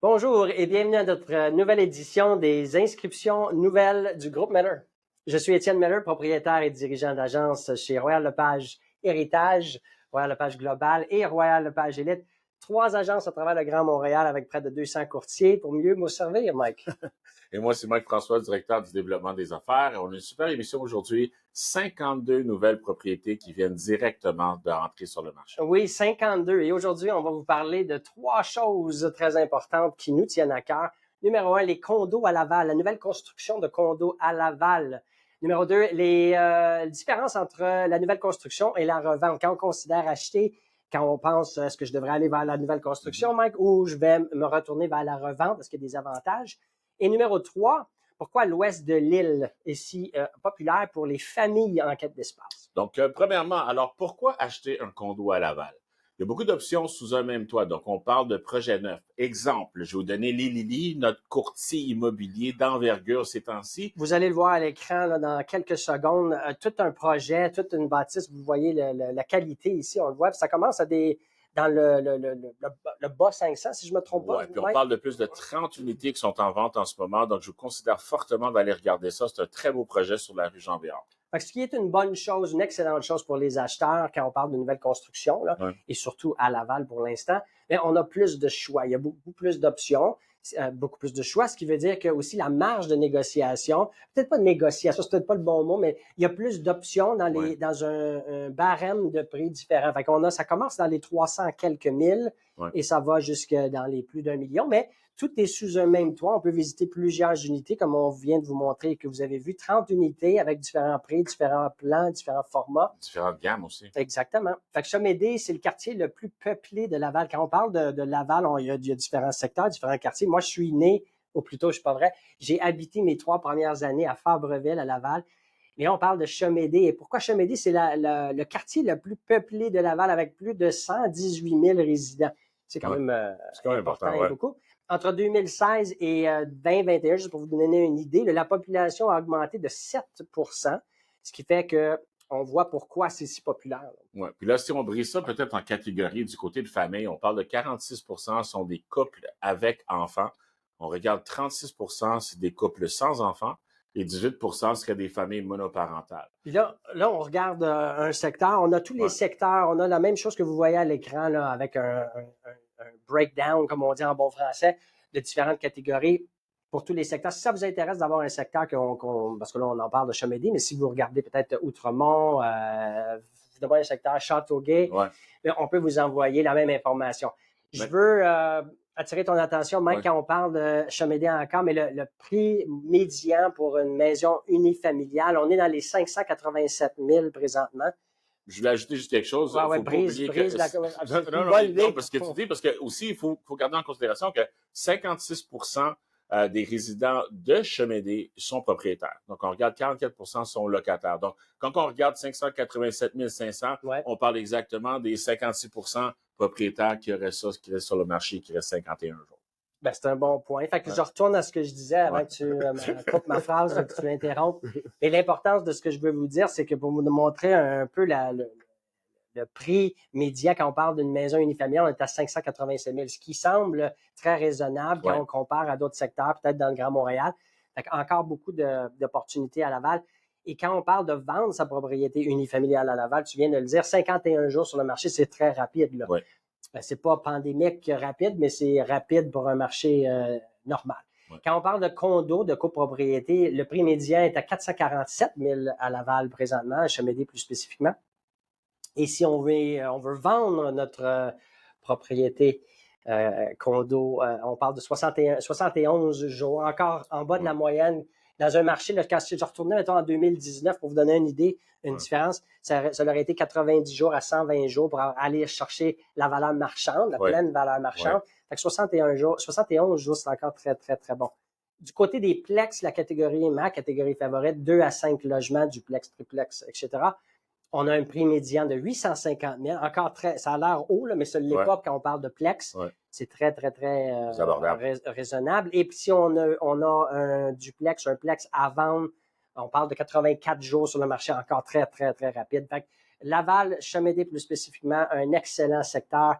Bonjour et bienvenue à notre nouvelle édition des inscriptions nouvelles du groupe Miller. Je suis Étienne Miller, propriétaire et dirigeant d'agence chez Royal Lepage Héritage, Royal Lepage Global et Royal Lepage Élite. 3 agences à travers le Grand Montréal avec près de 200 courtiers pour mieux me servir, Mike. Et moi, c'est Mike François, directeur du développement des affaires. On a une super émission aujourd'hui. 52 nouvelles propriétés qui viennent directement de rentrer sur le marché. Oui, 52. Et aujourd'hui, on va vous parler de 3 choses très importantes qui nous tiennent à cœur. Numéro 1, les condos à Laval, la nouvelle construction de condos à Laval. Numéro 2, les différences entre la nouvelle construction et la revente. Quand on considère acheter, quand on pense, est-ce que je devrais aller vers la nouvelle construction, Mike, ou je vais me retourner vers la revente, est-ce qu'il y a des avantages? Et numéro 3, pourquoi l'ouest de l'île est si populaire pour les familles en quête d'espace? Donc, premièrement, alors pourquoi acheter un condo à Laval? Il y a beaucoup d'options sous un même toit. Donc, on parle de projets neufs. Exemple, je vais vous donner Lili, notre courtier immobilier d'envergure ces temps-ci. Vous allez le voir à l'écran là, dans quelques secondes. Tout un projet, toute une bâtisse. Vous voyez la qualité ici, on le voit. Puis ça commence à dans le bas 500, si je me trompe pas. Ouais, puis on parle de plus de 30 unités qui sont en vente en ce moment. Donc, je vous considère fortement d'aller regarder ça. C'est un très beau projet sur la rue Jean-Béard. Ce qui est une bonne chose, une excellente chose pour les acheteurs quand on parle de nouvelles constructions, là, Ouais. et surtout à Laval pour l'instant, mais on a plus de choix. Il y a beaucoup plus d'options, beaucoup plus de choix, ce qui veut dire que aussi la marge de négociation, peut-être pas de négociation, c'est peut-être pas le bon mot, mais il y a plus d'options dans un barème de prix différent. Fait qu'on a, ça commence dans les 300 quelques mille et ça va jusque dans les plus d'1 million, mais tout est sous un même toit. On peut visiter plusieurs unités, comme on vient de vous montrer et que vous avez vu, 30 unités avec différents prix, différents plans, différents formats. Différentes gammes aussi. Exactement. Fait que Chomédé, c'est le quartier le plus peuplé de Laval. Quand on parle de Laval, il y a différents secteurs, différents quartiers. Moi, je suis né, ou plutôt, je suis pas vrai, j'ai habité mes 3 premières années à Fabreville, à Laval. Mais là, on parle de Chomédé. Et pourquoi Chomédé? C'est le quartier le plus peuplé de Laval avec plus de 118 000 résidents. C'est quand même important et beaucoup. Entre 2016 et 2021, juste pour vous donner une idée, la population a augmenté de 7 ce qui fait que on voit pourquoi c'est si populaire. Oui. Puis là, si on brise ça peut-être en catégorie du côté de famille, on parle de 46 sont des couples avec enfants. On regarde 36 c'est des couples sans enfants et 18 seraient des familles monoparentales. Puis là, on regarde un secteur. On a tous les secteurs. On a la même chose que vous voyez à l'écran là, avec un breakdown, comme on dit en bon français, de différentes catégories pour tous les secteurs. Si ça vous intéresse d'avoir un secteur parce que là, on en parle de Chomédé, mais si vous regardez peut-être Outremont, vous demandez un secteur Châteauguay, on peut vous envoyer la même information. Je veux attirer ton attention, Mike, quand on parle de Chomédé encore, mais le prix médian pour une maison unifamiliale, on est dans les 587 000 présentement. Je voulais ajouter juste quelque chose. Non, parce que tu dis, parce que aussi, il faut garder en considération que 56 des résidents de Chomédé sont propriétaires. Donc, on regarde 44 sont locataires. Donc, quand on regarde 587 500, on parle exactement des 56 propriétaires qui auraient ça, qui restent sur le marché, qui restent 51 jours. Ben, c'est un bon point. Fait que je retourne à ce que je disais avant que tu coupes ma phrase, que tu l'interrompes. Et l'importance de ce que je veux vous dire, c'est que pour vous montrer un peu le prix médian quand on parle d'une maison unifamiliale, on est à 587 000, ce qui semble très raisonnable quand on compare à d'autres secteurs, peut-être dans le Grand Montréal. Fait encore beaucoup d'opportunités à Laval. Et quand on parle de vendre sa propriété unifamiliale à Laval, tu viens de le dire, 51 jours sur le marché, c'est très rapide, là. C'est pas pandémique rapide, mais c'est rapide pour un marché normal. Quand on parle de condos, de copropriété, le prix médian est à 447 000 à Laval présentement, à Chomédé plus spécifiquement. Et si on veut vendre notre propriété condo, on parle de 71 jours, encore en bas de la moyenne. Dans un marché, là, quand je retournais, mettons, en 2019, pour vous donner une idée, une différence, ça aurait été 90 jours à 120 jours pour aller chercher la valeur marchande, la pleine valeur marchande. Fait que 71 jours, c'est encore très, très, très bon. Du côté des plex, la catégorie, ma catégorie favorite, 2 à 5 logements, duplex, triplex, etc. On a un prix médian de 850 000. Encore ça a l'air haut, là, mais ça l'est pas quand on parle de plex. C'est très, très, très raisonnable. Et puis, si on a un duplex, un plex à vendre, on parle de 84 jours sur le marché, encore très, très, très rapide. Fait que Laval, Chomédé plus spécifiquement, un excellent secteur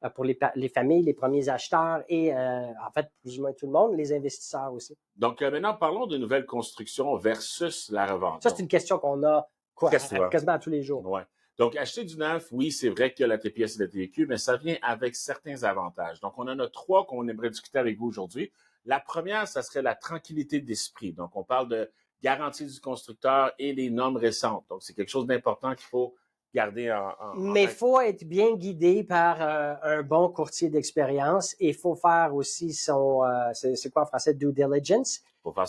pour les familles, les premiers acheteurs et en fait, plus ou moins tout le monde, les investisseurs aussi. Donc, maintenant, parlons de nouvelles constructions versus la revente. Ça, c'est une question qu'on a quasiment tous les jours. Ouais. Donc, acheter du neuf, oui, c'est vrai qu'il y a la TPS et la TVQ, mais ça vient avec certains avantages. Donc, on en a 3 qu'on aimerait discuter avec vous aujourd'hui. La première, ça serait la tranquillité d'esprit. Donc, on parle de garantie du constructeur et les normes récentes. Donc, c'est quelque chose d'important qu'il faut garder Mais il faut être bien guidé par un bon courtier d'expérience et il faut faire aussi son, c'est quoi en français, due diligence. Pour faire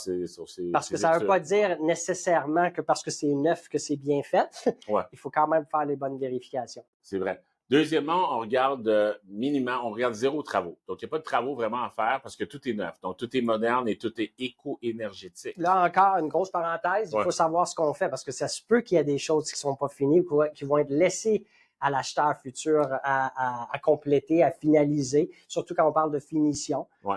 parce que ça ne veut pas dire nécessairement que parce que c'est neuf que c'est bien fait. Ouais. Il faut quand même faire les bonnes vérifications. C'est vrai. Deuxièmement, on regarde minimum, on regarde 0 travaux. Donc, il n'y a pas de travaux vraiment à faire parce que tout est neuf. Donc, tout est moderne et tout est éco-énergétique. Là encore, une grosse parenthèse, il faut savoir ce qu'on fait parce que ça se peut qu'il y ait des choses qui ne sont pas finies, qui vont être laissées à l'acheteur futur à compléter, à finaliser, surtout quand on parle de finition. Ouais.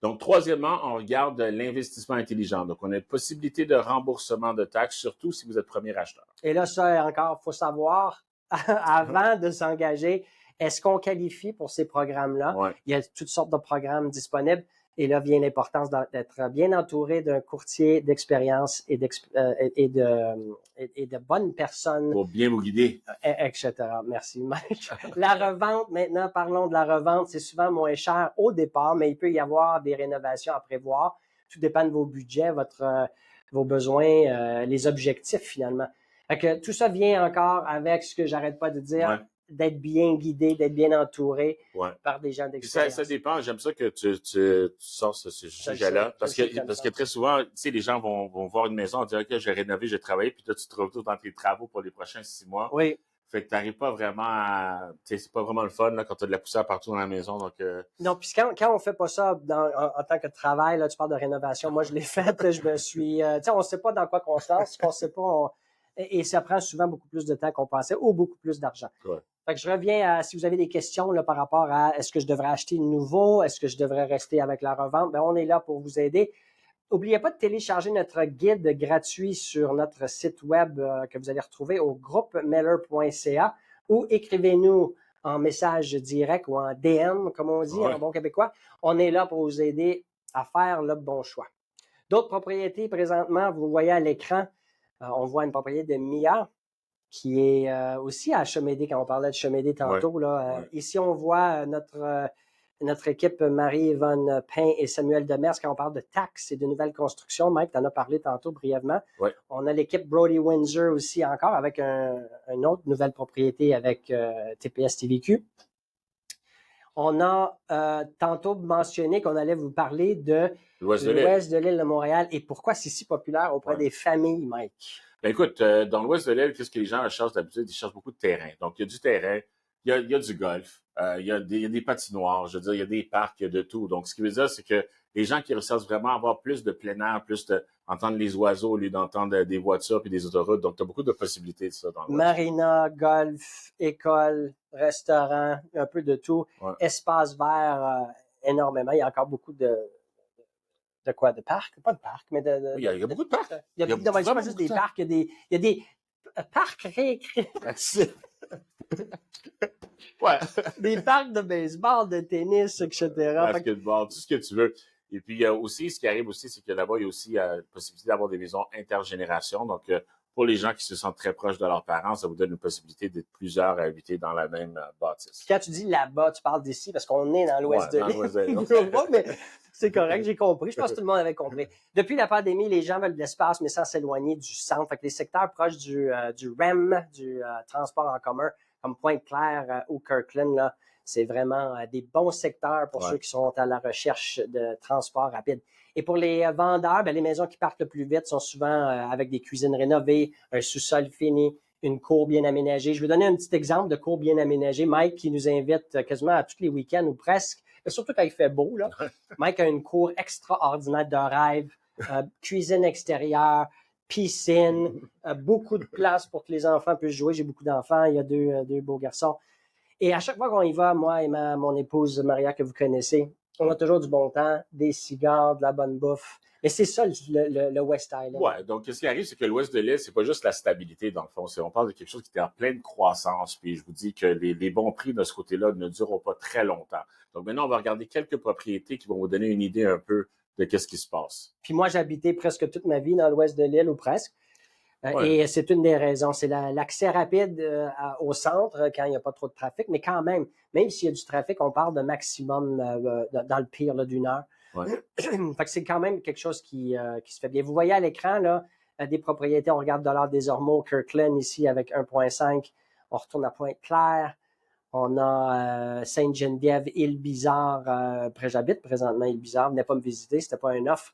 Donc, troisièmement, on regarde l'investissement intelligent. Donc, on a une possibilité de remboursement de taxes, surtout si vous êtes premier acheteur. Et là, ça encore, il faut savoir, avant de s'engager, est-ce qu'on qualifie pour ces programmes-là? Ouais. Il y a toutes sortes de programmes disponibles. Et là vient l'importance d'être bien entouré d'un courtier d'expérience et de bonnes personnes. Pour bien vous guider. Etc. Merci, Mike. La revente, maintenant, parlons de la revente. C'est souvent moins cher au départ, mais il peut y avoir des rénovations à prévoir. Tout dépend de vos budgets, vos besoins, les objectifs, finalement. Fait que tout ça vient encore avec ce que j'arrête pas de dire, d'être bien guidé, d'être bien entouré par des gens d'expérience. Ça dépend. J'aime ça que tu sors ce sujet-là. Parce que très souvent, tu sais, les gens vont voir une maison, dire, OK, j'ai rénové, j'ai travaillé, puis toi, tu te retrouves dans tes travaux pour les prochains 6 mois. Oui. Fait que t'arrives pas vraiment à, tu sais, c'est pas vraiment le fun, là, quand t'as de la poussière partout dans la maison, donc, Non, puis quand on fait pas ça en tant que travail, là, tu parles de rénovation. Moi, je l'ai fait, là, je me suis, tu sais, on sait pas dans quoi qu'on se lance, qu'on sait pas, et ça prend souvent beaucoup plus de temps qu'on pensait ou beaucoup plus d'argent. Ouais. Fait que je reviens à, si vous avez des questions là, par rapport à est-ce que je devrais acheter nouveau, est-ce que je devrais rester avec la revente, ben on est là pour vous aider. N'oubliez pas de télécharger notre guide gratuit sur notre site web que vous allez retrouver au groupemeller.ca ou écrivez-nous en message direct ou en DM, comme on dit en bon québécois. On est là pour vous aider à faire le bon choix. D'autres propriétés présentement, vous voyez à l'écran, on voit une propriété de Mia qui est aussi à Chemédé, quand on parlait de Chemédé tantôt. Là, ici, on voit notre équipe Marie-Yvonne Pain et Samuel Demers quand on parle de taxes et de nouvelles constructions. Mike, tu en as parlé tantôt brièvement. Ouais. On a l'équipe Brody Windsor aussi encore avec une autre nouvelle propriété avec TPS TVQ. On a tantôt mentionné qu'on allait vous parler de l'ouest de l'île de Montréal et pourquoi c'est si populaire auprès des familles, Mike. Ben écoute, dans l'ouest de l'île, qu'est-ce que les gens cherchent d'habitude? Ils cherchent beaucoup de terrain. Donc, il y a du terrain, il y a du golf, il y a des patinoires, je veux dire, il y a des parcs, il y a de tout. Donc, ce qui veut dire, c'est que les gens qui recherchent vraiment avoir plus de plein air, plus d'entendre les oiseaux au lieu d'entendre des voitures puis des autoroutes. Donc, tu as beaucoup de possibilités de ça dans l'ouest. Marina, golf, école, restaurant, un peu de tout. Espace vert, énormément. Il y a encore beaucoup de parcs? Pas de parcs, mais il y a beaucoup de parcs. Il y a pas juste des parcs, il y a des parcs récréatifs. Des parcs de baseball, de tennis, etc. Basketball, tout ce que tu veux. Et puis, il y a aussi, ce qui arrive aussi, c'est que là-bas, il y a aussi la possibilité d'avoir des maisons intergénérations. Donc, pour les gens qui se sentent très proches de leurs parents, ça vous donne une possibilité d'être plusieurs à habiter dans la même bâtisse. Quand tu dis là-bas, tu parles d'ici parce qu'on est dans l'ouest de l'île. Mais c'est correct, j'ai compris. Je pense que tout le monde avait compris. Depuis la pandémie, les gens veulent de l'espace, mais sans s'éloigner du centre. Fait que les secteurs proches du REM, du transport en commun, comme Pointe-Claire ou Kirkland, là, c'est vraiment des bons secteurs pour ceux qui sont à la recherche de transport rapide. Et pour les vendeurs, ben, les maisons qui partent le plus vite sont souvent avec des cuisines rénovées, un sous-sol fini, une cour bien aménagée. Je vais donner un petit exemple de cour bien aménagée. Mike qui nous invite quasiment à tous les week-ends ou presque, mais surtout quand il fait beau, là. Mike a une cour extraordinaire de rêve, cuisine extérieure, piscine, beaucoup de place pour que les enfants puissent jouer. J'ai beaucoup d'enfants, il y a deux beaux garçons. Et à chaque fois qu'on y va, moi et mon épouse Maria, que vous connaissez, On a toujours du bon temps, des cigares, de la bonne bouffe. Mais c'est ça le West Island. Ouais, donc ce qui arrive, c'est que l'ouest de l'île, c'est pas juste la stabilité, dans le fond. On parle de quelque chose qui était en pleine croissance. Puis je vous dis que les bons prix de ce côté-là ne dureront pas très longtemps. Donc maintenant, on va regarder quelques propriétés qui vont vous donner une idée un peu de qu'est-ce qui se passe. Puis moi, j'ai habité presque toute ma vie dans l'ouest de l'île, ou presque. Ouais. Et c'est une des raisons. C'est l'accès rapide au centre quand il n'y a pas trop de trafic. Mais quand même s'il y a du trafic, on parle de maximum dans le pire là, d'1 heure. Ouais. Fait que c'est quand même quelque chose qui se fait bien. Vous voyez à l'écran là, des propriétés. On regarde $des-Ormeaux, Kirkland ici avec 1,5. On retourne à Pointe-Claire. On a Sainte-Geneviève, Île-Bizarre. Après, j'habite présentement Île-Bizarre. Venez pas me visiter, c'était pas une offre.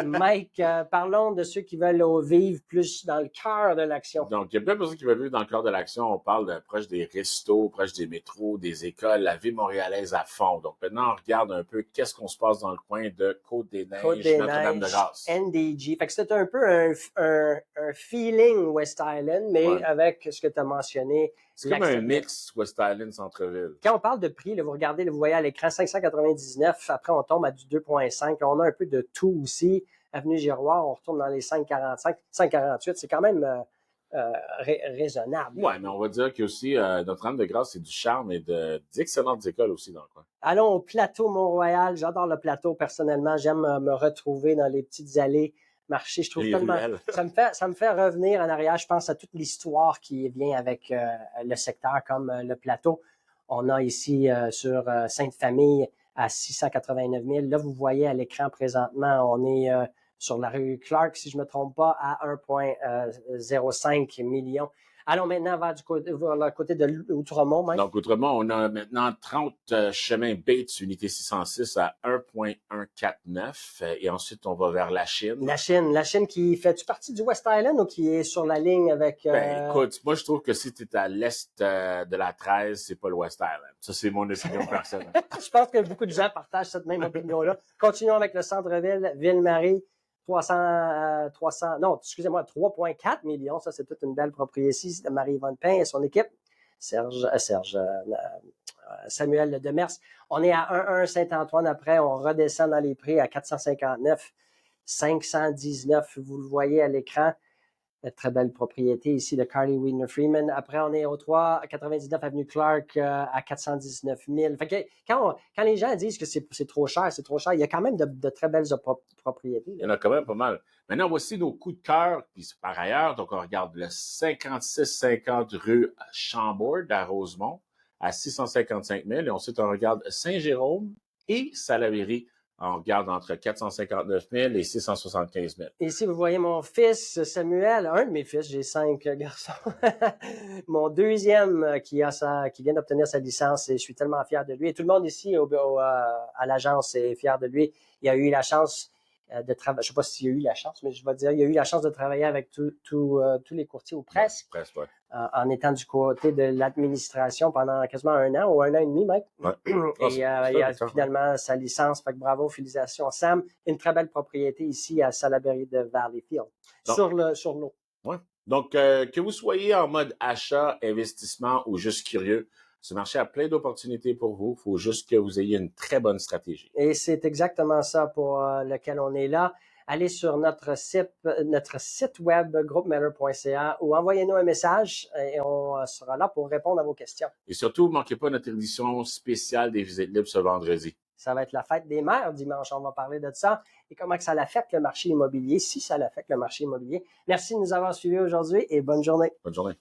Mike, parlons de ceux qui veulent vivre plus dans le cœur de l'action. Donc, il y a plein de personnes qui veulent vivre dans le cœur de l'action. On parle proche des restos, proche des métros, des écoles, la vie montréalaise à fond. Donc, maintenant, on regarde un peu qu'est-ce qu'on se passe dans le coin de Côte-des-Neiges, Notre-Dame-de-Grâce. NDG. Fait que c'est un peu un feeling West Island, mais avec ce que tu as mentionné. C'est comme un mix West Island centre-ville. Quand on parle de prix, là, vous regardez, vous voyez à l'écran 599, après on tombe à du 2,5. On a un peu de tout aussi. Avenue Giroir, on retourne dans les 5,45, 5,48. C'est quand même raisonnable. Oui, mais on va dire qu'il y a aussi Notre-Dame-de-Grâce, c'est du charme et d'excellentes écoles aussi dans le coin. Allons au plateau Mont-Royal. J'adore le plateau personnellement. J'aime me retrouver dans les petites allées marcher. Je trouve tellement. Ça me fait revenir en arrière. Je pense à toute l'histoire qui vient avec le secteur comme le plateau. On a ici sur Sainte-Famille à 689 000. Là, vous voyez à l'écran présentement, on est sur la rue Clark, si je ne me trompe pas, à 1,05 million. Allons maintenant vers le côté de l'Outremont, Mike. Donc, Outremont, on a maintenant 30 chemins Bates, unité 606 à 1,149. Et ensuite, on va vers la Chine. La Chine qui fait-tu partie du West Island ou qui est sur la ligne avec... Ben, écoute, moi, je trouve que si tu es à l'est de la 13, c'est pas le West Island. Ça, c'est mon opinion personnelle. Je pense que beaucoup de gens partagent cette même opinion-là. Continuons avec le centre-ville, Ville-Marie. 3,4 millions. Ça, c'est toute une belle propriété ici de Marie-Yvonne Pain et son équipe. Samuel Demers. On est à 1,1 Saint-Antoine. Après, on redescend dans les prix à 459, 519. Vous le voyez à l'écran. Très belle propriété ici de Carly Wiener Freeman. Après, on est au 399 Avenue Clark à 419 000. Fait que quand les gens disent que c'est trop cher, il y a quand même de très belles propriétés. Il y en a quand même pas mal. Maintenant, voici nos coups de cœur. Puis par ailleurs, donc on regarde le 5650 rue Chambord à Rosemont à 655 000. Et ensuite, on regarde Saint-Jérôme et Salaberry. On regarde entre 459 000 et 675 000. Ici, vous voyez mon fils Samuel, un de mes fils, j'ai 5 garçons. Mon deuxième qui vient d'obtenir sa licence et je suis tellement fier de lui. Et tout le monde ici à l'agence est fier de lui. Il a eu la chance de travailler, je ne sais pas s'il a eu la chance, mais je vais dire, il a eu la chance de travailler avec tous les courtiers ou presque. Ouais, presque, ouais. En étant du côté de l'administration pendant quasiment 1 an ou 1 an et demi, Mike. Ouais. Et il a finalement sa licence. Fait que bravo, félicitations, Sam. Une très belle propriété ici à Salaberry de Valleyfield, sur l'eau. Ouais. Donc, que vous soyez en mode achat, investissement ou juste curieux, ce marché a plein d'opportunités pour vous. Il faut juste que vous ayez une très bonne stratégie. Et c'est exactement ça pour lequel on est là. Allez sur notre site web groupemeller.ca ou envoyez-nous un message et on sera là pour répondre à vos questions. Et surtout, ne manquez pas notre édition spéciale des visites libres ce vendredi. Ça va être la fête des mères dimanche. On va parler de ça et comment que ça affecte le marché immobilier, si ça affecte le marché immobilier. Merci de nous avoir suivis aujourd'hui et bonne journée. Bonne journée.